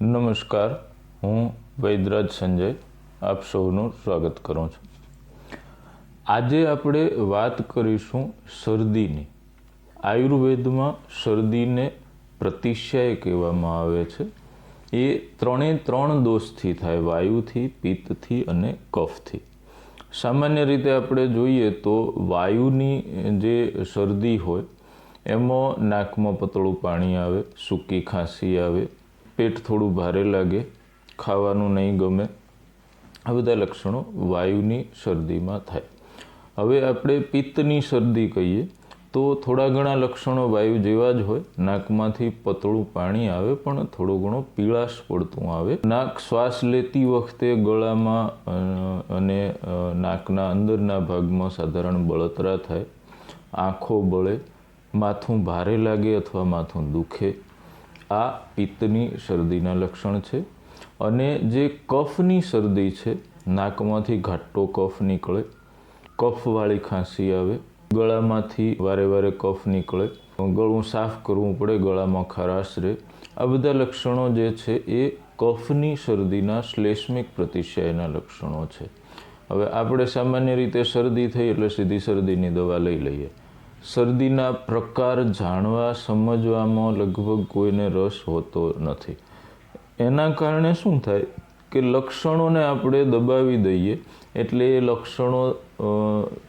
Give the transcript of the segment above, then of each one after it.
નમસ્કાર, હું વૈદ્યરાજ સંજય આપ સૌનું સ્વાગત કરું છું. આજે આપણે વાત કરીશું શરદીની. આયુર્વેદમાં શરદીને પ્રતિશ્યાય કહેવામાં આવે છે. એ ત્રણ દોષથી થાય, વાયુથી, પિત્તથી અને કફથી. સામાન્ય રીતે આપણે જોઈએ તો વાયુની જે શરદી હોય એમાં નાકમાં પતળું પાણી આવે, સૂકી ખાંસી આવે, પેટ થોડું ભારે લાગે, ખાવાનું નહીં ગમે. આ બધા લક્ષણો વાયુની શરદીમાં થાય. હવે આપણે પિત્તની શરદી કહીએ તો થોડા ઘણા લક્ષણો વાયુ જેવા જ હોય. નાકમાંથી પતળું પાણી આવે પણ થોડો ઘણો પીળાશ પડતું આવે. નાક શ્વાસ લેતી વખતે ગળામાં અને નાકના અંદરના ભાગમાં સાધારણ બળતરા થાય, આંખો બળે, માથું ભારે લાગે અથવા માથું દુખે. આ પિત્તની શરદીના લક્ષણ છે. અને જે કફની શરદી છે, નાકમાંથી ઘાટો કફ નીકળે, કફવાળી ખાંસી આવે, ગળામાંથી વારે વારે કફ નીકળે, ગળું સાફ કરવું પડે, ગળામાં ખરાશ રહે. આ બધા લક્ષણો જે છે એ કફની શરદીના શ્લેષ્મિક પ્રતિશ્યાયના લક્ષણો છે. હવે આપણે સામાન્ય રીતે શરદી થઈ એટલે સીધી શરદીની દવા લઈ લઈએ. શરદીના પ્રકાર જાણવા સમજવામાં લગભગ કોઈને રસ હોતો નથી. એના કારણે શું થાય કે લક્ષણોને આપણે દબાવી દઈએ એટલે એ લક્ષણો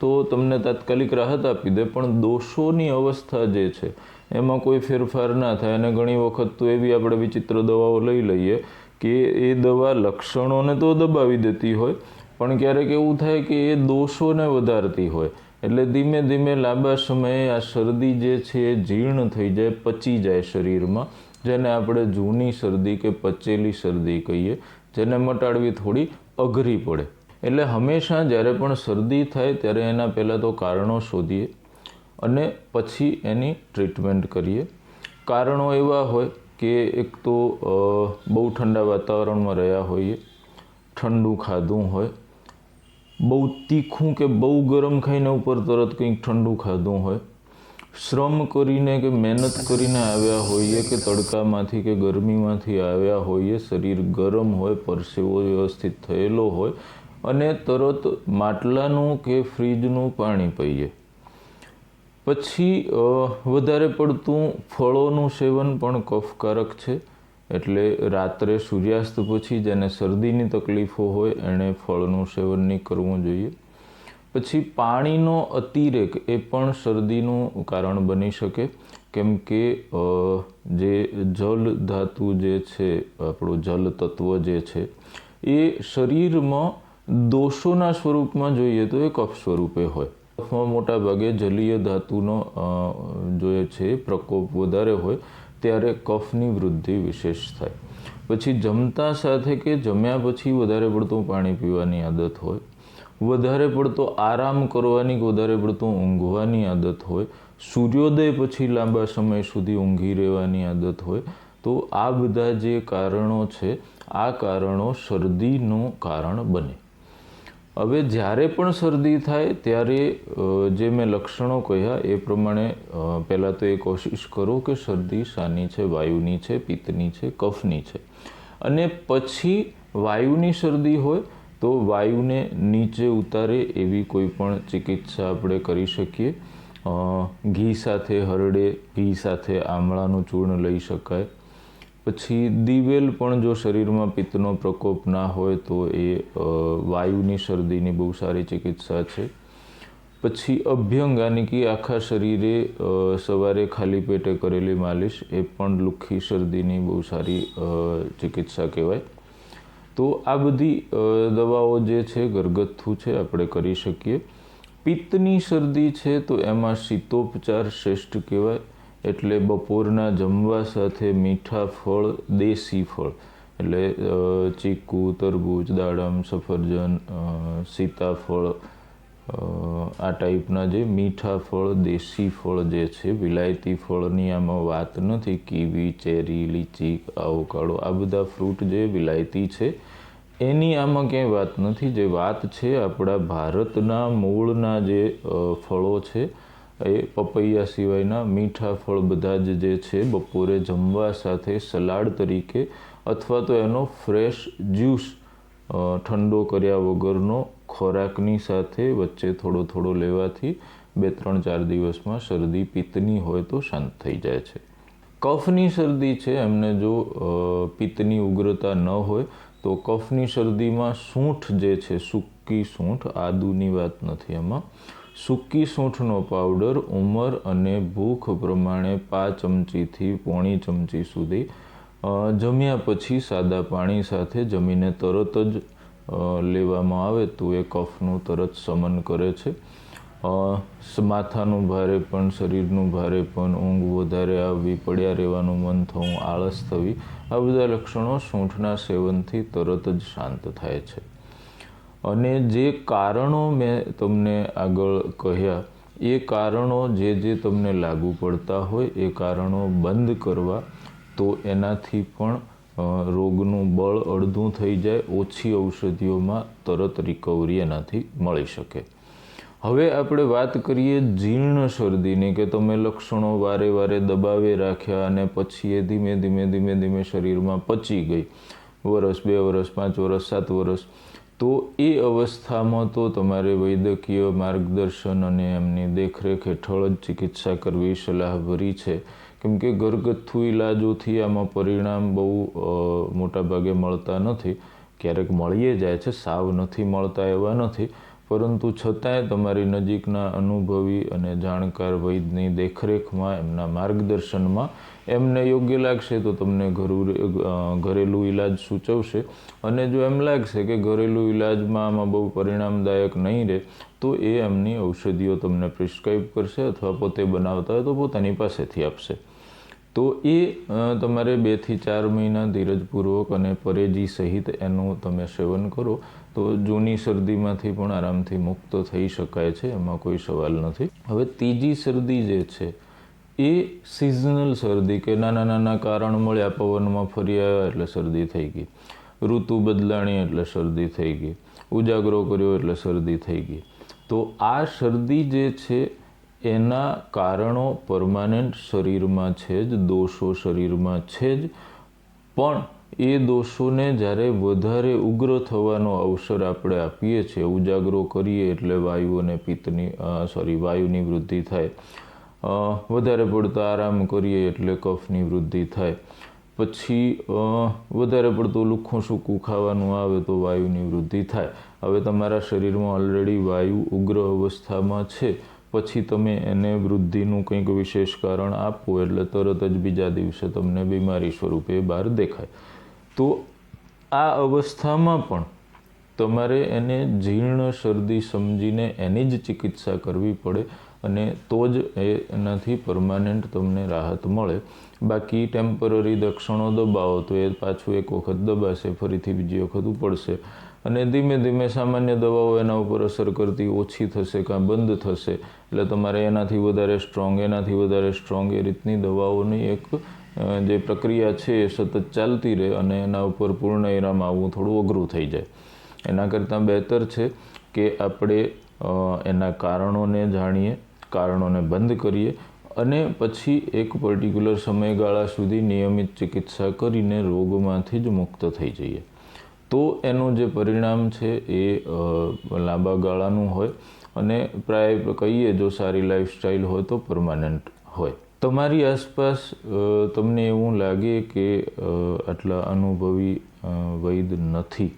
તો તમને તાત્કાલિક રાહત આપી દે, પણ દોષોની અવસ્થા જે છે એમાં કોઈ ફેરફાર ના થાય. અને ઘણી વખત તો એવી આપણે વિચિત્ર દવાઓ લઈ લઈએ કે એ દવા લક્ષણોને તો દબાવી દેતી હોય પણ ક્યારેક એવું થાય કે એ દોષોને વધારતી હોય. એટલે ધીમે ધીમે લાંબા સમયે આ શરદી જે છે એ જીર્ણ થઈ જાય, પચી જાય શરીરમાં, જેને આપણે જૂની શરદી કે પચેલી શરદી કહીએ, જેને મટાડવી થોડી અઘરી પડે. એટલે હંમેશા જ્યારે પણ શરદી થાય ત્યારે એના પહેલાં તો કારણો શોધીએ અને પછી એની ટ્રીટમેન્ટ કરીએ. કારણો એવા હોય કે એક તો બહુ ઠંડા વાતાવરણમાં રહ્યા હોઈએ, ઠંડુ ખાધું હોય, બહુ તીખું કે બહુ ગરમ ખાઈને ઉપર તરત કંઈક ઠંડુ ખાધું હોય, શ્રમ કરીને કે મહેનત કરીને આવ્યા હોઈએ કે તડકામાંથી કે ગરમીમાંથી આવ્યા હોઈએ, શરીર ગરમ હોય, પરસેવો વ્યવસ્થિત થયેલો હોય અને તરત માટલાનું કે ફ્રીજનું પાણી પીએ. પછી વધારે પડતું ફળોનું સેવન પણ કફકારક છે. એટલે રાત્રે સૂર્યાસ્ત પછી જેને શરદીની તકલીફો હોય એણે ફળનું સેવન નહીં કરવું જોઈએ. પછી પાણીનો અતિરેક એ પણ શરદીનું કારણ બની શકે, કેમ કે જે જલ ધાતુ જે છે, આપણું જલ તત્વ જે છે એ શરીરમાં દોષોના સ્વરૂપમાં જોઈએ તો એ કફ સ્વરૂપે હોય. કફમાં મોટા ભાગે જલીય ધાતુનો જે છે પ્રકોપ વધારે હોય ત્યારે કફની વૃદ્ધિ વિશેષ થાય. પછી જમતા સાથે કે જમ્યા પછી વધારે પડતું પાણી પીવાની આદત હોય, વધારે પડતો આરામ કરવાની કે વધારે પડતું ઊંઘવાની આદત હોય, સૂર્યોદય પછી લાંબા સમય સુધી ઊંઘી રહેવાની આદત હોય, તો આ બધા જે કારણો છે આ કારણો શરદીનું કારણ બને. હવે જ્યારે પણ શરદી થાય ત્યારે જે મેં લક્ષણો કહ્યા એ પ્રમાણે પહેલાં તો એ કોશિશ કરો કે શરદી શાની છે, વાયુની છે, પિત્તની છે, કફની છે. અને પછી વાયુની શરદી હોય તો વાયુને નીચે ઉતારે એવી કોઈ પણ ચિકિત્સા આપણે કરી શકીએ. ઘી સાથે હરડે, ઘી સાથે આમળાનું ચૂર્ણ લઈ શકાય. પછી દિવેલ પણ જો શરીરમાં પિત્તનો પ્રકોપ ના હોય તો એ વાયુની શરદીની બહુ સારી ચિકિત્સા છે. પછી અભ્યંગાની કે આખા શરીરે સવારે ખાલી પેટે કરેલી માલિશ એ પણ લુખ્ખી શરદીની બહુ સારી ચિકિત્સા કહેવાય. તો આ બધી દવાઓ જે છે ઘરગથ્થુ છે, આપણે કરી શકીએ. પિત્તની શરદી છે તો એમાં શીતોપચાર શ્રેષ્ઠ કહેવાય. એટલે બપોરના જમવા સાથે મીઠા ફળ, દેશી ફળ એટલે ચીકુ, તરબૂચ, દાડમ, સફરજન, સીતાફળ, આ ટાઈપના જે મીઠા ફળ, દેશી ફળ જે છે, વિલાયતી ફળની આમાં વાત નથી. કીવી, ચેરી, લીચી, આવોકાડો, આ બધા ફ્રૂટ જે વિલાયતી છે એની આમાં ક્યાંય વાત નથી. જે વાત છે આપણા ભારતના મૂળના જે ફળો છે એ પપૈયા સિવાયના મીઠા ફળ બધા જ જે છે બપોરે જમવા સાથે સલાડ તરીકે અથવા તો એનો ફ્રેશ જ્યુસ ઠંડો કર્યા વગરનો ખોરાકની સાથે વચ્ચે થોડો થોડો લેવાથી 2-3-4 દિવસમાં શરદી પિત્તની હોય તો શાંત થઈ જાય છે. કફની શરદી છે એમને જો પિત્તની ઉગ્રતા ન હોય તો કફની શરદીમાં સૂંઠ જે છે, સૂકી સૂંઠ, આદુની વાત નથી એમાં, સૂકી સૂંઠનો પાવડર ઉંમર અને ભૂખ પ્રમાણે 5 ચમચીથી પોણી ચમચી સુધી જમ્યા પછી સાદા પાણી સાથે જમીને તરત જ લેવામાં આવે તો એ કફનું તરત શમન કરે છે. માથાનું ભારેપણ, શરીરનું ભારેપણ, ઊંઘ વધારે આવવી, પડ્યા રહેવાનું મન થવું, આળસ થવી, આ બધા લક્ષણો સૂંઠના સેવનથી તરત જ શાંત થાય છે. અને જે કારણો મેં તમને આગળ કહ્યા એ કારણો જે તમને લાગુ પડતા હોય એ કારણો બંધ કરવા તો એનાથી પણ રોગનું બળ અડધું થઈ જાય, ઓછી ઔષધિઓમાં તરત રિકવરી એનાથી મળી શકે. હવે આપણે વાત કરીએ જીર્ણ શરદીની, કે તમે લક્ષણો વારે વારે દબાવે રાખ્યા અને પછી એ ધીમે ધીમે શરીરમાં પચી ગઈ, 1 વર્ષ, 2 વર્ષ, 5 વર્ષ, 7 વર્ષ, તો એ અવસ્થામાં તો તમારે વૈદ્યકીય માર્ગદર્શન અને એમની દેખરેખ હેઠળ જ ચિકિત્સા કરવી સલાહભરી છે. કેમ કે ઘરગથ્થુ ઇલાજોથી આમાં પરિણામ બહુ મોટાભાગે મળતા નથી. ક્યારેક મળીએ જાય છે, સાવ નથી મળતા એવા નથી, પરંતુ છતાંય તમારી નજીકના અનુભવી અને જાણકાર વૈદ્યની દેખરેખમાં, એમના માર્ગદર્શનમાં એમને યોગ્ય લાગશે તો તમને ઘરેલું ઇલાજ સૂચવશે. અને જો એમ લાગશે કે ઘરેલું ઇલાજમાં આમાં બહુ પરિણામદાયક નહીં રહે તો એ એમની ઔષધિઓ તમને પ્રિસ્ક્રાઇબ કરશે, અથવા પોતે બનાવતા હોય તો પોતાની પાસેથી આપશે. તો એ તમારે 2 થી 4 મહિના ધીરજપૂર્વક અને પરેજી સહિત એનું તમે સેવન કરો તો જૂની શરદીમાંથી પણ આરામથી મુક્ત થઈ શકાય છે, એમાં કોઈ સવાલ નથી. હવે ત્રીજી શરદી જે છે એ સિઝનલ શરદી, કે નાના કારણ મળ્યા, પવનમાં ફરી આવ્યા એટલે શરદી થઈ ગઈ, ઋતુ બદલાણી એટલે શરદી થઈ ગઈ, ઉજાગરો કર્યો એટલે શરદી થઈ ગઈ. તો આ શરદી જે છે એના કારણો પરમાનન્ટ શરીરમાં છે જ, દોષો શરીરમાં છે જ, પણ એ દોષોને જ્યારે વધારે ઉગ્ર થવાનો અવસર આપણે આપીએ છીએ, ઉજાગરો કરીએ એટલે વાયુ અને વાયુની વૃદ્ધિ થાય, વધારે પડતા આરામ કરીએ એટલે કફની વૃદ્ધિ થાય, પછી વધારે પડતું લુખ્ખું સૂકું ખાવાનું આવે તો વાયુની વૃદ્ધિ થાય. હવે તમારા શરીરમાં ઓલરેડી વાયુ ઉગ્ર અવસ્થામાં છે, પછી તમે એને વૃદ્ધિનું કંઈક વિશેષ કારણ આપો એટલે તરત જ બીજા દિવસે તમને બીમારી સ્વરૂપે બહાર દેખાય. તો આ અવસ્થામાં પણ તમારે એને જીર્ણ શરદી સમજીને એની જ ચિકિત્સા કરવી પડે, અને તો જ એનાથી પરમાનન્ટ તમને રાહત મળે. બાકી ટેમ્પરરી લક્ષણો દબાવો તો એ પાછું એક વખત દબાશે, ફરીથી બીજી વખત ઉપડશે, અને ધીમે ધીમે સામાન્ય દવાઓ એના ઉપર અસર કરતી ઓછી થશે કાં બંધ થશે. એટલે તમારે એનાથી વધારે સ્ટ્રોંગ એ રીતની દવાઓની એક જે પ્રક્રિયા છે એ સતત ચાલતી રહે, અને એના ઉપર પૂર્ણ વિરામ આવવું થોડું અઘરું થઈ જાય. એના કરતાં બહેતર છે કે આપણે એના કારણોને જાણીએ, કારણોને બંધ કરીએ, અને પછી એક પર્ટિક્યુલર સમયગાળા સુધી નિયમિત ચિકિત્સા કરીને રોગમાંથી જ મુક્ત થઈ જઈએ. તો એનું જે પરિણામ છે એ લાંબા ગાળાનું હોય, અને પ્રાય કહીએ જો સારી લાઈફસ્ટાઈલ હોય તો પરમાનન્ટ હોય. તમારી આસપાસ તમને એવું લાગે કે આટલા અનુભવી વૈદ નથી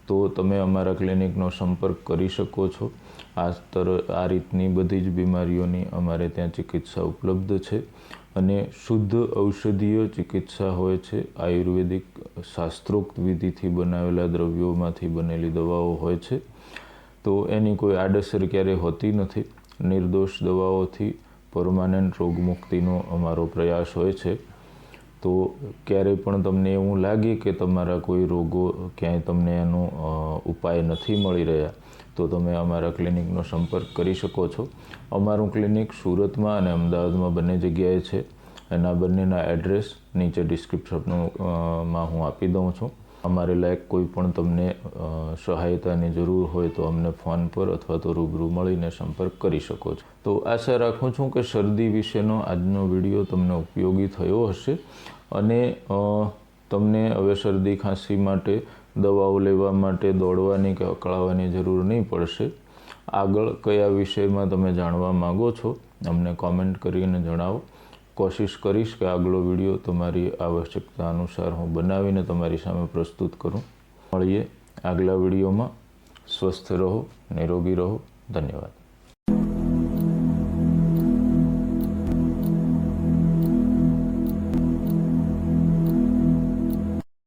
તો તમે અમારા ક્લિનિકનો સંપર્ક કરી શકો છો. આ રીતની બધી જ બીમારીઓની અમારે ત્યાં ચિકિત્સા ઉપલબ્ધ છે, અને શુદ્ધ ઔષધીય ચિકિત્સા હોય છે. આયુર્વેદિક શાસ્ત્રોક્ત વિધિથી બનાવેલા દ્રવ્યોમાંથી બનેલી દવાઓ હોય છે, તો એની કોઈ આડઅસર ક્યારેય હોતી નથી. નિર્દોષ દવાઓથી પરમાનન્ટ રોગમુક્તિનો અમારો પ્રયાસ હોય છે. તો ક્યારેય પણ તમને એવું લાગે કે તમારા કોઈ રોગો ક્યાંય તમને એનો ઉપાય નથી મળી રહ્યા તો તમે અમારા ક્લિનિકનો સંપર્ક કરી શકો છો. અમારું ક્લિનિક સુરતમાં અને અમદાવાદમાં બંને જગ્યાએ છે. એના બંનેના એડ્રેસ નીચે ડિસ્ક્રિપ્શનમાં હું આપી દઉં છું. અમારે લાયક કોઈ પણ તમને સહાયતાની જરૂર હોય તો અમને ફોન પર અથવા તો રૂબરૂ મળીને સંપર્ક કરી શકો છો. તો આશા રાખું છું કે શરદી વિશેનો આજનો વિડીયો તમને ઉપયોગી થયો હશે, અને તમને હવે શરદી ખાંસી માટે દવાઓ લેવા માટે દોડવાની કે અકળાવવાની જરૂર નહીં પડશે. આગળ કયા વિષયમાં તમે જાણવા માગો છો અમને કોમેન્ટ કરીને જણાવો. કોશિશ કરીશ કે આગલો વિડીયો તમારી આવશ્યકતા અનુસાર હું બનાવીને તમારી સામે પ્રસ્તુત કરું. મળીએ આગલા વિડીયોમાં. સ્વસ્થ રહો, નિરોગી રહો. ધન્યવાદ.